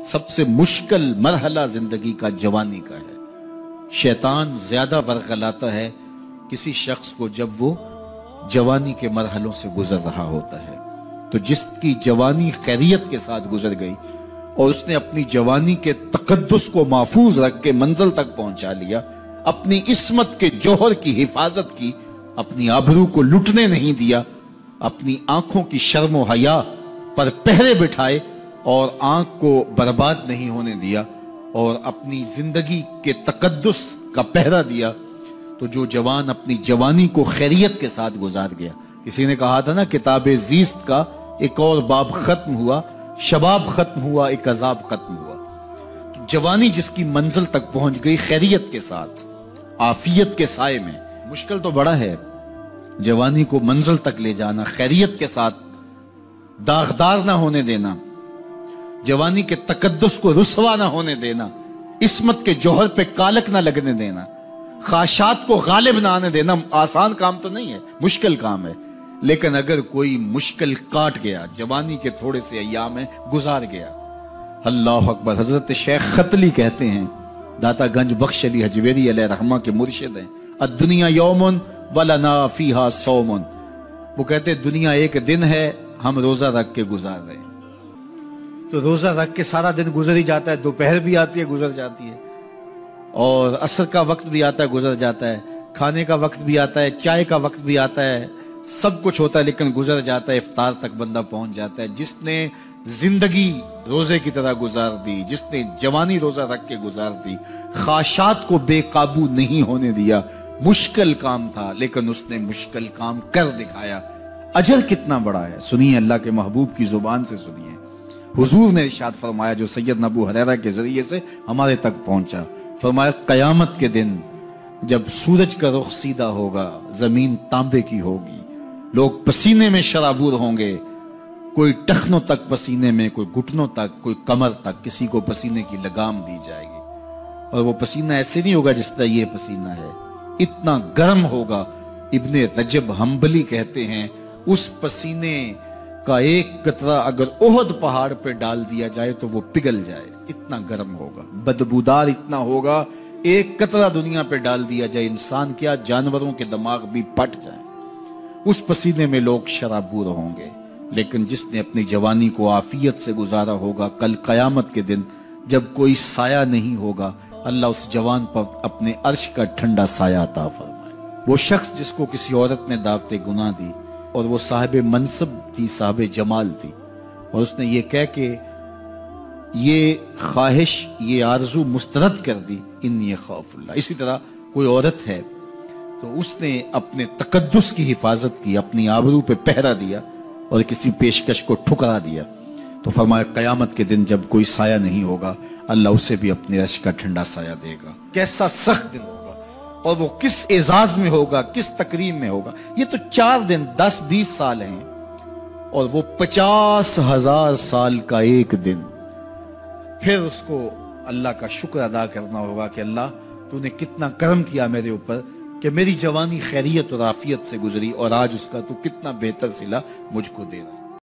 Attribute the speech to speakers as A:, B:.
A: سب سے مشکل مرحلہ زندگی کا جوانی کا ہے۔ شیطان زیادہ ورغلاتا ہے کسی شخص کو جب وہ جوانی کے مرحلوں سے گزر رہا ہوتا ہے۔ تو جس کی جوانی خیریت کے ساتھ گزر گئی اور اس نے اپنی جوانی کے تقدس کو محفوظ رکھ کے منزل تک پہنچا لیا، اپنی عصمت کے جوہر کی حفاظت کی، اپنی آبرو کو لٹنے نہیں دیا، اپنی آنکھوں کی شرم و حیا پر پہرے بٹھائے اور آنکھ کو برباد نہیں ہونے دیا اور اپنی زندگی کے تقدس کا پہرا دیا، تو جو جوان اپنی جوانی کو خیریت کے ساتھ گزار گیا۔ کسی نے کہا تھا نا، کتاب زیست کا ایک اور باب ختم ہوا، شباب ختم ہوا، ایک عذاب ختم ہوا۔ تو جوانی جس کی منزل تک پہنچ گئی خیریت کے ساتھ، عافیت کے سائے میں۔ مشکل تو بڑا ہے جوانی کو منزل تک لے جانا، خیریت کے ساتھ، داغدار نہ ہونے دینا، جوانی کے تقدس کو رسوا نہ ہونے دینا، عصمت کے جوہر پہ کالک نہ لگنے دینا، خواہشات کو غالب نہ آنے دینا۔ آسان کام تو نہیں ہے، مشکل کام ہے، لیکن اگر کوئی مشکل کاٹ گیا، جوانی کے تھوڑے سے ایام میں گزار گیا، اللہ اکبر۔ حضرت شیخ خطلی کہتے ہیں، داتا گنج بخش علی حجویری علیہ رحمہ کے مرشد ہیں، الدنیا یومن ولنا فیہا صومن۔ وہ کہتے ہیں دنیا ایک دن ہے، ہم روزہ رکھ کے گزار رہے ہیں۔ تو روزہ رکھ کے سارا دن گزر ہی جاتا ہے، دوپہر بھی آتی ہے گزر جاتی ہے، اور عصر کا وقت بھی آتا ہے گزر جاتا ہے، کھانے کا وقت بھی آتا ہے، چائے کا وقت بھی آتا ہے، سب کچھ ہوتا ہے لیکن گزر جاتا ہے، افطار تک بندہ پہنچ جاتا ہے۔ جس نے زندگی روزے کی طرح گزار دی، جس نے جوانی روزہ رکھ کے گزار دی، خواہشات کو بے قابو نہیں ہونے دیا، مشکل کام تھا لیکن اس نے مشکل کام کر دکھایا۔ اجر کتنا بڑا ہے، سنیے اللہ کے محبوب کی زبان سے سنیے۔ حضور نے ارشاد فرمایا جو سید ابو ہریرہ کے ذریعے سے ہمارے تک پہنچا، فرمایا قیامت کے دن جب سورج کا رخ سیدھا ہوگا، زمین تانبے کی ہوگی، لوگ پسینے میں شرابور ہوں گے، کوئی ٹخنوں تک پسینے میں، کوئی گھٹنوں تک، کوئی کمر تک، کسی کو پسینے کی لگام دی جائے گی، اور وہ پسینہ ایسے نہیں ہوگا جس طرح یہ پسینہ ہے، اتنا گرم ہوگا۔ ابن رجب حنبلی کہتے ہیں اس پسینے کا ایک قطرہ اگر احد پہاڑ پہ ڈال دیا جائے تو وہ پگھل جائے، اتنا گرم ہوگا، بدبودار اتنا ہوگا، ایک قطرہ دنیا پہ ڈال دیا جائے، انسان کیا جانوروں کے دماغ بھی پھٹ جائیں، اس پسینے میں لوگ شرابور ہوں گے۔ لیکن جس نے اپنی جوانی کو عافیت سے گزارا ہوگا، کل قیامت کے دن جب کوئی سایہ نہیں ہوگا، اللہ اس جوان پر اپنے عرش کا ٹھنڈا سایہ عطا فرمائے۔ وہ شخص جس کو کسی عورت نے دعوت گناہ دی اور وہ صاحب منصب تھی، صاحب جمال تھی، اور اس نے یہ کہہ کے یہ خواہش، یہ آرزو مسترد کر دی، انی خاف اللہ۔ اسی طرح کوئی عورت ہے تو اس نے اپنے تقدس کی حفاظت کی، اپنی آبرو پہ پہرا دیا اور کسی پیشکش کو ٹھکرا دیا، تو فرمایا قیامت کے دن جب کوئی سایہ نہیں ہوگا، اللہ اسے بھی اپنے عرش کا ٹھنڈا سایہ دے گا۔ کیسا سخت دن ہوگا، اور وہ کس اعزاز میں ہوگا، کس تکریم میں ہوگا۔ یہ تو 4 دن 10-20 سال ہیں، اور وہ 50,000 سال کا ایک دن۔ پھر اس کو اللہ کا شکر ادا کرنا ہوگا کہ اللہ تو نے کتنا کرم کیا میرے اوپر کہ میری جوانی خیریت اور عافیت سے گزری، اور آج اس کا تو کتنا بہتر صلہ مجھ کو دے رہا ہے۔